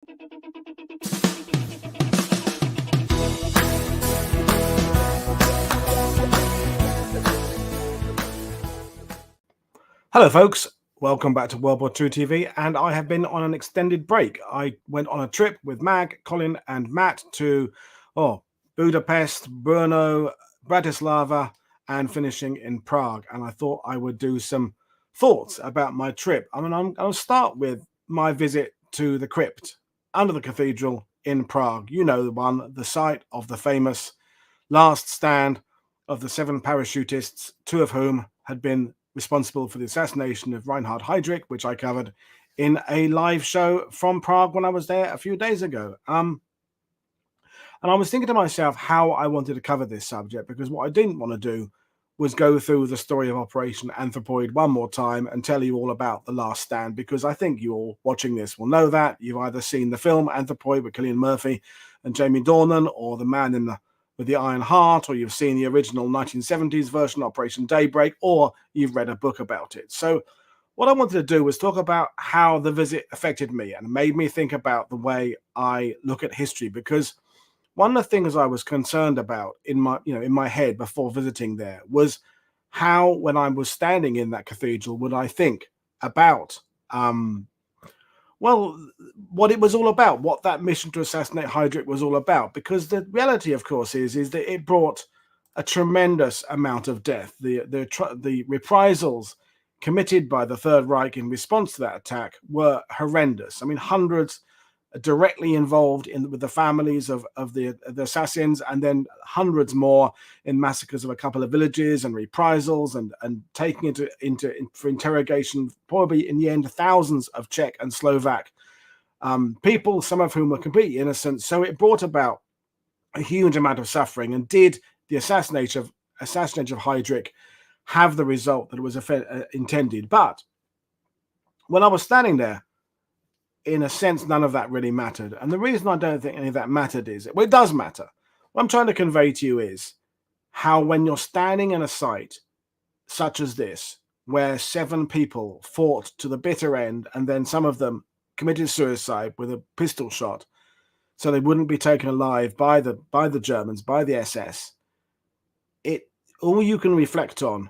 Hello, folks. Welcome back to World War II TV, and I have been on an extended break. I went on a trip with Mag, Colin, and Matt to Budapest, Brno, Bratislava, and finishing in Prague. And I thought I would do some thoughts about my trip. I mean, I'm going to start with my visit to the Crypt under the cathedral in Prague. You know the one, the site of the famous last stand of the 7 parachutists, 2 of whom had been responsible for the assassination of Reinhard Heydrich, which I covered in a live show from Prague when I was there a few days ago. And I was thinking to myself how I wanted to cover this subject, because what I didn't want to do was go through the story of Operation Anthropoid one more time and tell you all about the last stand, because I think you all watching this will know that. You've either seen the film Anthropoid with Cillian Murphy and Jamie Dornan, or The Man with the Iron Heart, or you've seen the original 1970s version, Operation Daybreak, or you've read a book about it. So what I wanted to do was talk about how the visit affected me and made me think about the way I look at history, because one of the things I was concerned about in my head before visiting there was how, when I was standing in that cathedral, would I think about what it was all about, what that mission to assassinate Heydrich was all about. Because the reality, of course, is that it brought a tremendous amount of death. The reprisals committed by the Third Reich in response to that attack were horrendous. I mean, hundreds directly involved with the families of the assassins, and then hundreds more in massacres of a couple of villages and reprisals and taking for interrogation, probably in the end thousands of Czech and Slovak people, some of whom were completely innocent. So it brought about a huge amount of suffering. And did the assassination of Heydrich have the result that it was intended? But when I was standing there, in a sense, none of that really mattered. And the reason I don't think any of that mattered is, well, it does matter. What I'm trying to convey to you is how, when you're standing in a site such as this, where 7 people fought to the bitter end, and then some of them committed suicide with a pistol shot so they wouldn't be taken alive by the Germans, by the SS, all you can reflect on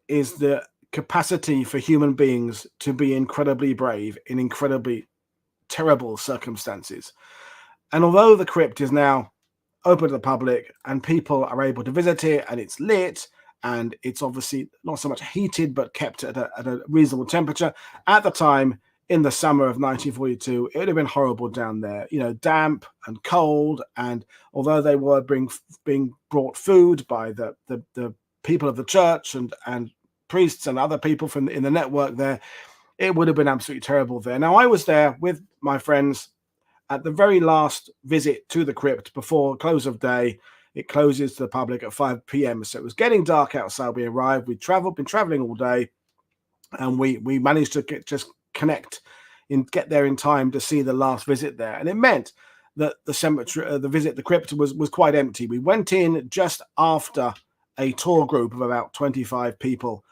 is the capacity for human beings to be incredibly brave in incredibly terrible circumstances. And although the Crypt is now open to the public and people are able to visit it, and it's lit, and it's obviously not so much heated but kept at a reasonable temperature, at the time in the summer of 1942 it would have been horrible down there, damp and cold. And although they were being brought food by the people of the church and priests and other people in the network there, it would have been absolutely terrible there. Now, I was there with my friends at the very last visit to the Crypt before close of day. It closes to the public at 5 p.m. So it was getting dark outside. We arrived. Been traveling all day, and we managed to get there in time to see the last visit there. And it meant that the cemetery, the Crypt was quite empty. We went in just after a tour group of about 25 people,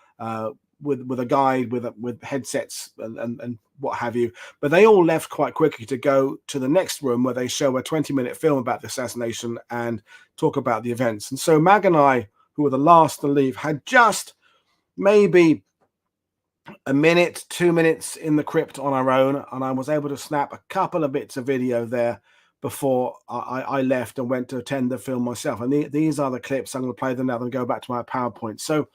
with a guide with headsets and what have you, but they all left quite quickly to go to the next room, where they show a 20-minute film about the assassination and talk about the events. And so Mag and I, who were the last to leave, had just maybe a minute, 2 minutes in the Crypt on our own, and I was able to snap a couple of bits of video there before I left and went to attend the film myself. And these are the clips. I'm going to play them now and go back to my PowerPoint. So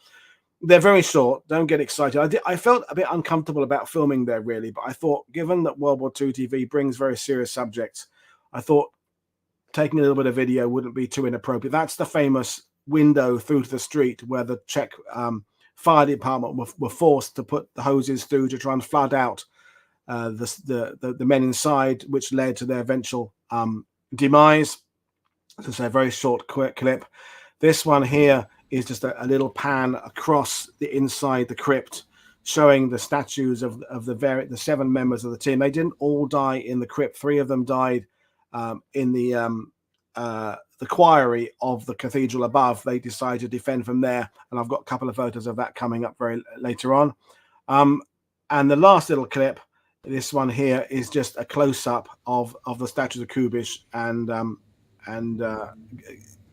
they're very short. Don't get excited. I felt a bit uncomfortable about filming there, really, but I thought, given that World War II TV brings very serious subjects, I thought taking a little bit of video wouldn't be too inappropriate. That's the famous window through to the street where the Czech fire department were forced to put the hoses through to try and flood out the men inside, which led to their eventual demise. This is a very short, quick clip. This one here is just a little pan across the inside the Crypt, showing the statues of the 7 members of the team. They didn't all die in the Crypt. 3 of them died in the choiry of the cathedral above. They decided to defend from there, and I've got a couple of photos of that coming up very later on. And the last little clip This one here is just a close-up of the statues of Kubish and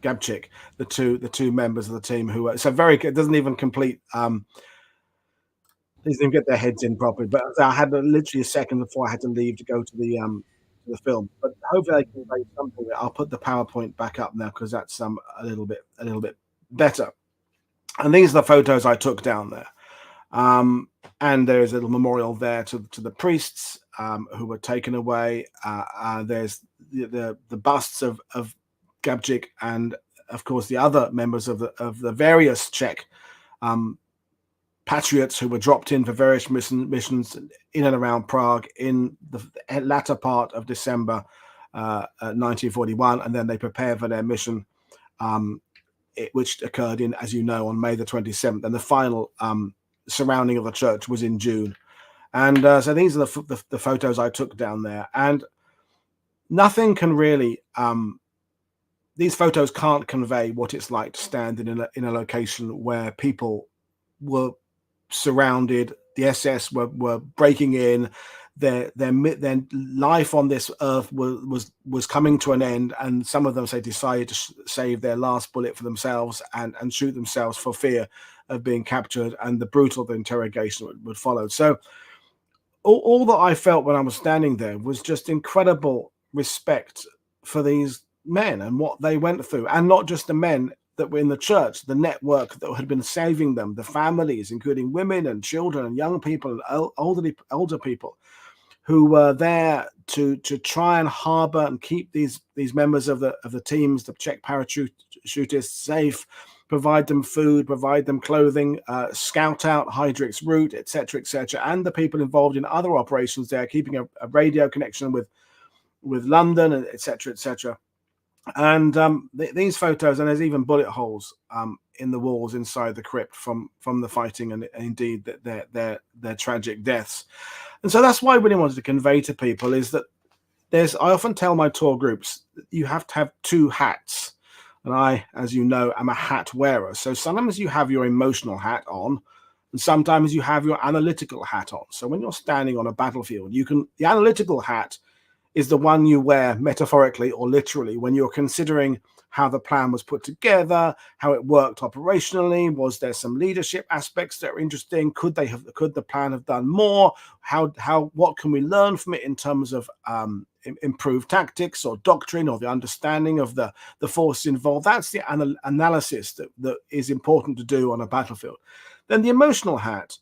Gabchik, the two members of the team who are so very. It doesn't even complete. They didn't get their heads in properly, but I had literally a second before I had to leave to go to the film. But hopefully, I can convey something. I'll put the PowerPoint back up now because that's a little bit better. And these are the photos I took down there. And there is a little memorial there to the priests who were taken away. There's the busts of Gabčík and, of course, the other members of the various Czech patriots who were dropped in for various missions in and around Prague in the latter part of December 1941, and then they prepared for their mission, which occurred as you know, on May the 27th, and the final surrounding of the church was in June. And so these are the photos I took down there, and nothing can really these photos can't convey what it's like to stand in a location where people were surrounded. The SS were breaking in. Their life on this earth was coming to an end, and some of them decided to save their last bullet for themselves and shoot themselves for fear of being captured, and the brutal interrogation would follow. So all that I felt when I was standing there was just incredible respect for these men and what they went through, and not just the men that were in the church, the network that had been saving them, the families, including women and children and young people and older people who were there to try and harbor and keep these members of the teams, the Czech parachutists, safe, provide them food, provide them clothing, scout out Heydrich's route, etc., and the people involved in other operations there, keeping a radio connection with London, etc. And these photos, and there's even bullet holes in the walls inside the crypt from the fighting and indeed their tragic deaths. And so that's why I really wanted to convey to people is that I often tell my tour groups that you have to have two hats. And I, as you know, am a hat wearer. So sometimes you have your emotional hat on, and sometimes you have your analytical hat on. So when you're standing on a battlefield, the analytical hat is the one you wear metaphorically or literally when you're considering how the plan was put together, how it worked operationally. Was there some leadership aspects that are interesting? Could the plan have done more? What can we learn from it in terms of improved tactics or doctrine or the understanding of the forces involved? That's the analysis that is important to do on a battlefield. Then the emotional hat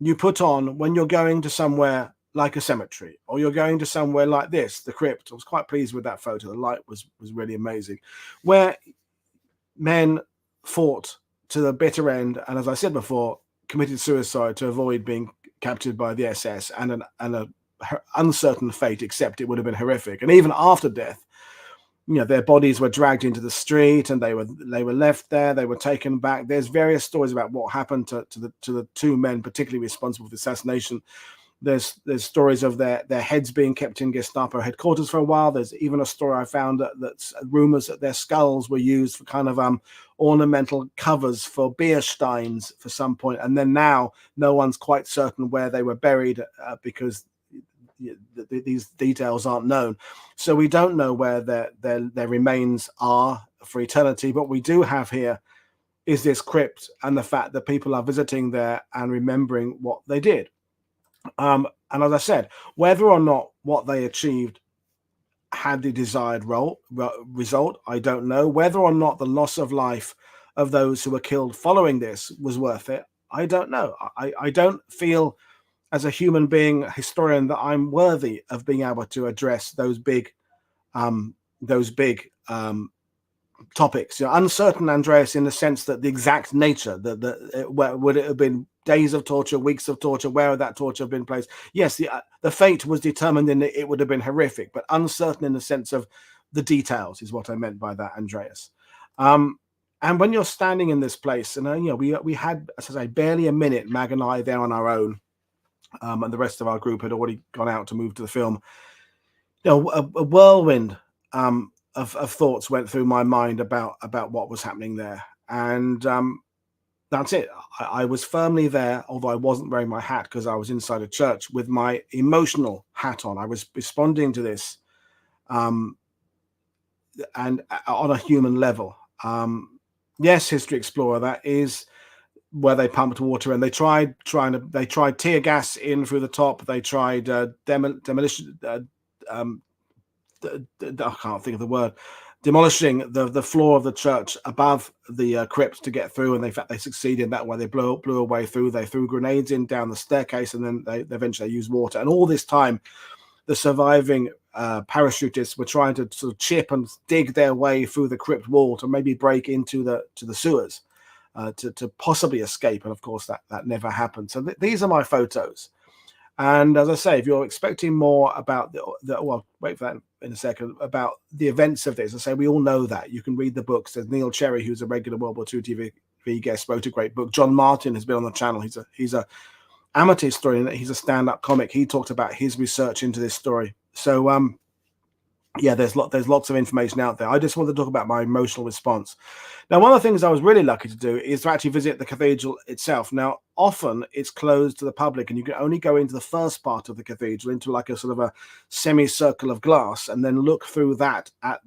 you put on when you're going to somewhere like a cemetery, or you're going to somewhere like this, the crypt. I was quite pleased with that photo. The light was really amazing, where men fought to the bitter end, and as I said before, committed suicide to avoid being captured by the SS and an uncertain fate, except it would have been horrific. And even after death, their bodies were dragged into the street and they were left there. They were taken back. There's various stories about what happened to the two men particularly responsible for the assassination. There's stories of their heads being kept in Gestapo headquarters for a while. There's even a story I found that's rumors that their skulls were used for kind of ornamental covers for beer steins for some point. And then now no one's quite certain where they were buried because these details aren't known. So we don't know where their remains are for eternity. But we do have here is this crypt and the fact that people are visiting there and remembering what they did. And as I said, whether or not what they achieved had the desired result, I don't know. Whether or not the loss of life of those who were killed following this was worth it, I don't know. I don't feel, as a human being, a historian, that I'm worthy of being able to address those big topics. Uncertain, Andreas, in the sense that the exact nature, would it have been days of torture, weeks of torture, where would that torture have been placed? Yes, the fate was determined in that it would have been horrific, but uncertain in the sense of the details is what I meant by that, Andreas. And when you're standing in this place, and we had, as I say, barely a minute, Mag and I, there on our own, and the rest of our group had already gone out to move to the film. A whirlwind of thoughts went through my mind about what was happening there, and that's it. I was firmly there, although I wasn't wearing my hat because I was inside a church with my emotional hat on. I was responding to this, um, and on a human level. Yes, History Explorer, that is where they pumped water in. They tried tear gas in through the top. They tried demolition. I can't think of the word. Demolishing the floor of the church above the crypt to get through, and in fact they succeeded that way. They blew a way through. They threw grenades in down the staircase, and then they eventually used water. And all this time, the surviving parachutists were trying to sort of chip and dig their way through the crypt wall to maybe break into the sewers to possibly escape. And of course, that never happened. So these are my photos. And as I say, if you're expecting more about well, wait for that in a second, about the events of this, I say we all know that. You can read the books. There's Neil Cherry, who's a regular World War II TV guest, wrote a great book. John Martin has been on the channel. He's a amateur historian. He's a stand-up comic. He talked about his research into this story. So yeah, there's lots of information out there. I just want to talk about my emotional response. Now, one of the things I was really lucky to do is to actually visit the cathedral itself. Now, often it's closed to the public, and you can only go into the first part of the cathedral, into like a sort of a semicircle of glass, and then look through that at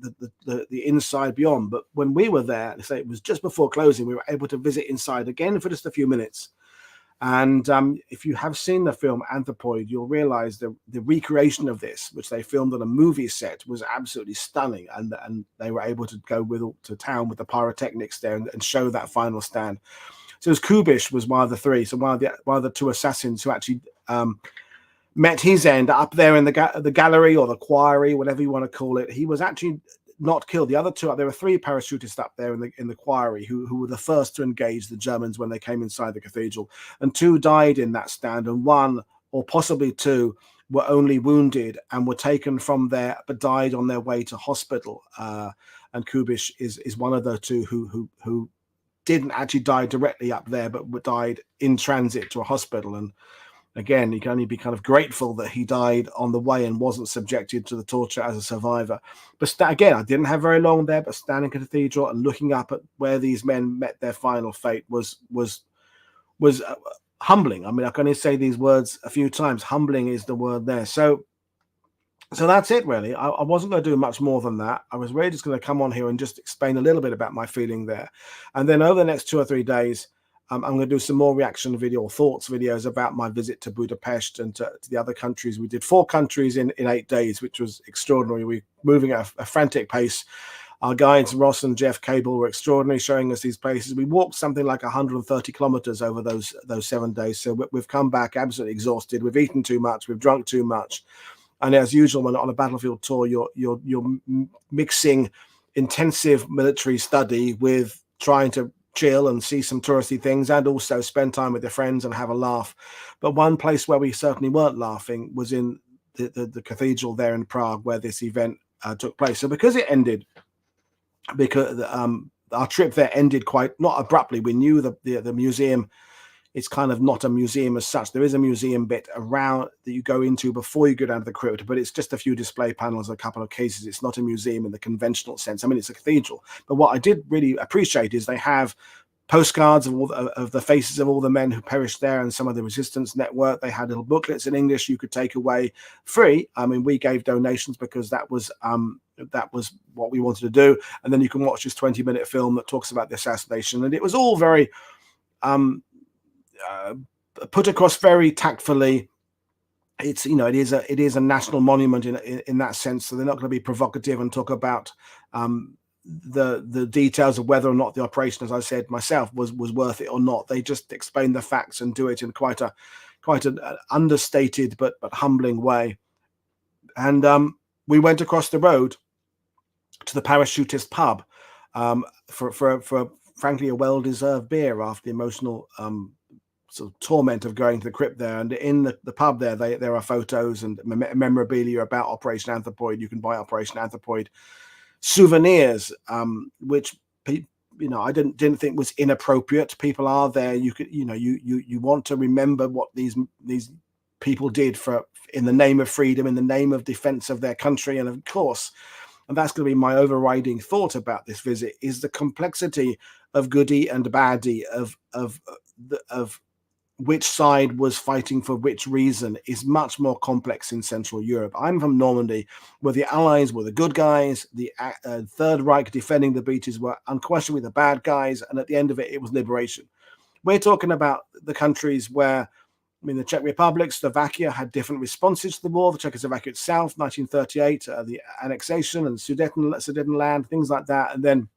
the inside beyond. But when we were there, say it was just before closing, we were able to visit inside again for just a few minutes. And if you have seen the film Anthropoid, you'll realize the recreation of this, which they filmed on a movie set, was absolutely stunning. And they were able to go to town with the pyrotechnics there and show that final stand. So Kubish was one of the three. So one of the two assassins who actually met his end up there in the gallery or the quarry, whatever you want to call it. He was actually not killed. The other two, there were three parachutists up there in the quarry who were the first to engage the Germans when they came inside the cathedral, and two died in that stand, and one or possibly two were only wounded and were taken from there but died on their way to hospital. And Kubish is one of the two who didn't actually die directly up there, but died in transit to a hospital. And again, you can only be kind of grateful that he died on the way and wasn't subjected to the torture as a survivor. But again, I didn't have very long there, but standing in the cathedral and looking up at where these men met their final fate was humbling. I mean, I can only say these words a few times. Humbling is the word there. So that's it, really. I wasn't going to do much more than that. I was really just going to come on here and just explain a little bit about my feeling there. And then over the next 2 or 3 days, I'm going to do some more reaction video or thoughts videos about my visit to Budapest and to the other countries. We did 4 countries in 8 days, which was extraordinary. We were moving at a frantic pace. Our guides, Ross and Jeff Cable, were extraordinary, showing us these places. We walked something like 130 kilometers over those 7 days. So we've come back absolutely exhausted. We've eaten too much. We've drunk too much. And as usual, when on a battlefield tour, you're mixing intensive military study with trying to chill and see some touristy things and also spend time with your friends and have a laugh. But one place where we certainly weren't laughing was in the cathedral there in Prague, where this event took place. So because it ended, because our trip there ended quite not abruptly. We knew the museum. It's kind of not a museum as such. There is a museum bit around that you go into before you go down to the crypt, but it's just a few display panels, a couple of cases. It's not a museum in the conventional sense. I mean, it's a cathedral. But what I did really appreciate is they have postcards of the faces of all the men who perished there and some of the resistance network. They had little booklets in English you could take away free. I mean, we gave donations because that was what we wanted to do. And then you can watch this 20-minute film that talks about the assassination. And it was all very put across very tactfully. It's, you know, it is a national monument in that sense. So they're not going to be provocative and talk about the details of whether or not the operation, as I said myself, was worth it or not. They just explain the facts and do it in quite an understated but humbling way. And we went across the road to the parachutist pub for frankly a well-deserved beer after the emotional sort of torment of going to the crypt there. And in the pub there are photos and memorabilia about Operation Anthropoid. You can buy Operation Anthropoid souvenirs, which I didn't think was inappropriate. People are there. You could, you want to remember what these people did in the name of freedom, in the name of defense of their country. And of course, and that's going to be my overriding thought about this visit, is the complexity of goody and baddie, of which side was fighting for which reason, is much more complex in Central Europe. I'm from Normandy, where the Allies were the good guys, the Third Reich defending the beaches were unquestionably the bad guys, and at the end of it, it was liberation. We're talking about the countries where, I mean, the Czech Republic, Slovakia had different responses to the war. The Czechoslovakia itself, 1938, the annexation and Sudetenland, things like that, and then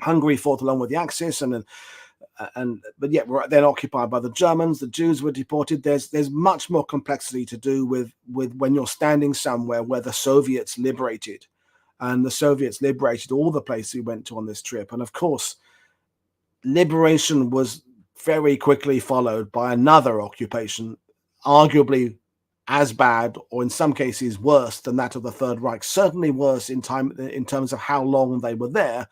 Hungary fought along with the Axis, but yet we're then occupied by the Germans. The Jews were deported. There's much more complexity to do with when you're standing somewhere where the Soviets liberated, and the Soviets liberated all the places we went to on this trip. And of course, liberation was very quickly followed by another occupation, arguably as bad, or in some cases worse than that of the Third Reich. Certainly worse in terms of how long they were there.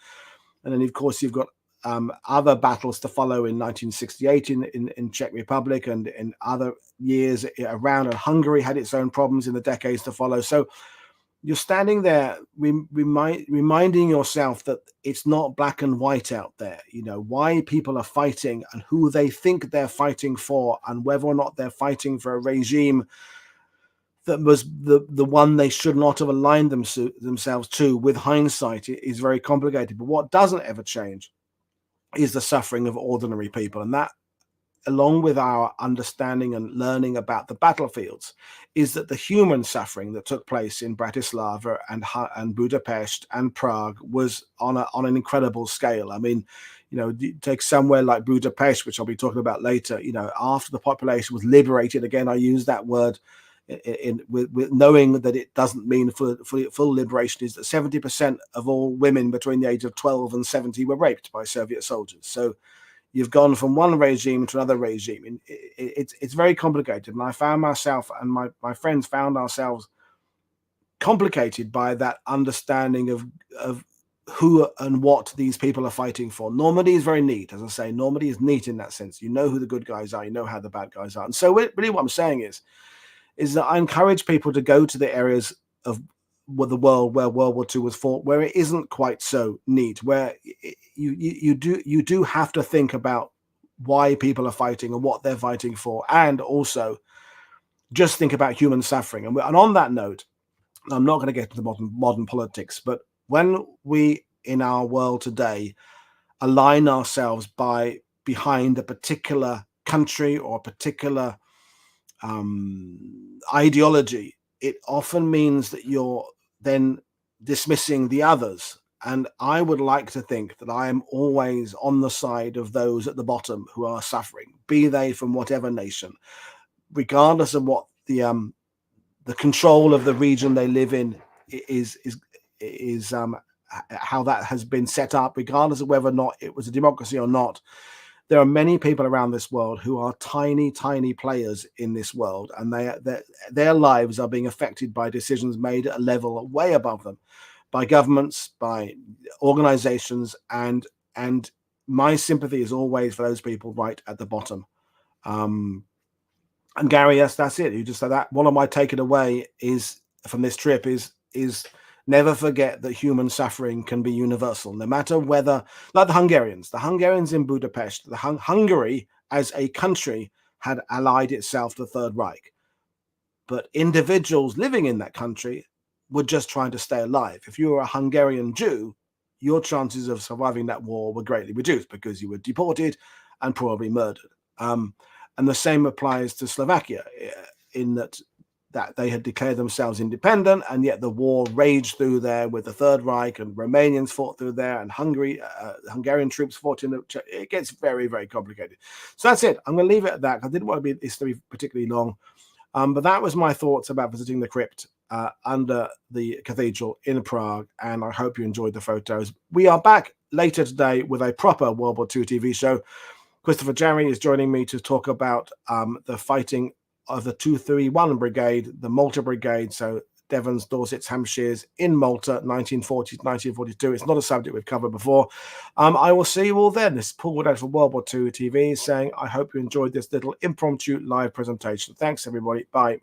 And then, of course, you've got other battles to follow in 1968 in Czech Republic, and in other years around. And Hungary had its own problems in the decades to follow. So you're standing there reminding yourself that it's not black and white out there. You know, why people are fighting and who they think they're fighting for, and whether or not they're fighting for a regime that was the one they should not have aligned themselves to. With hindsight, it is very complicated. But what doesn't ever change is the suffering of ordinary people. And that, along with our understanding and learning about the battlefields, is that the human suffering that took place in Bratislava and Budapest and Prague was on an incredible scale. I mean, you know, take somewhere like Budapest, which I'll be talking about later. You know, after the population was liberated, again, I use that word with knowing that it doesn't mean full liberation, is that 70% of all women between the age of 12 and 70 were raped by Soviet soldiers. So you've gone from one regime to another regime. It's very complicated. And I found myself, and my friends found ourselves, complicated by that understanding of who and what these people are fighting for. Normandy is very neat. As I say, Normandy is neat in that sense. You know who the good guys are. You know how the bad guys are. And so really what I'm saying is that I encourage people to go to the areas of the world where World War II was fought, where it isn't quite so neat, where you do have to think about why people are fighting and what they're fighting for, and also just think about human suffering. And on that note, I'm not going to get into modern politics, but when we in our world today align ourselves behind a particular country or a particular ideology, it often means that you're then dismissing the others. And I would like to think that I am always on the side of those at the bottom who are suffering, be they from whatever nation, regardless of what the control of the region they live in is how that has been set up, regardless of whether or not it was a democracy or not. There are many people around this world who are tiny players in this world, and their lives are being affected by decisions made at a level way above them, by governments, by organizations, and my sympathy is always for those people right at the bottom. And Gary, yes, that's it. You just said that. One of my taken away is from this trip is never forget that human suffering can be universal, no matter whether, like the Hungarians in Budapest, Hungary as a country had allied itself to the Third Reich. But individuals living in that country were just trying to stay alive. If you were a Hungarian Jew, your chances of surviving that war were greatly reduced because you were deported and probably murdered. And the same applies to Slovakia, in that they had declared themselves independent, and yet the war raged through there with the Third Reich, and Romanians fought through there, and Hungarian troops fought in the. It gets very, very complicated. So that's it. I'm going to leave it at that. I didn't want this to be particularly long, but that was my thoughts about visiting the crypt under the cathedral in Prague, and I hope you enjoyed the photos. We are back later today with a proper World War II TV show. Christopher Jarry is joining me to talk about the fighting of the 231 Brigade, the Malta Brigade, so Devons, Dorsets, Hampshires in Malta, 1940 to 1942. It's not a subject we've covered before. I will see you all then. This is Paul Woodadge for World War II TV saying I hope you enjoyed this little impromptu live presentation. Thanks, everybody. Bye.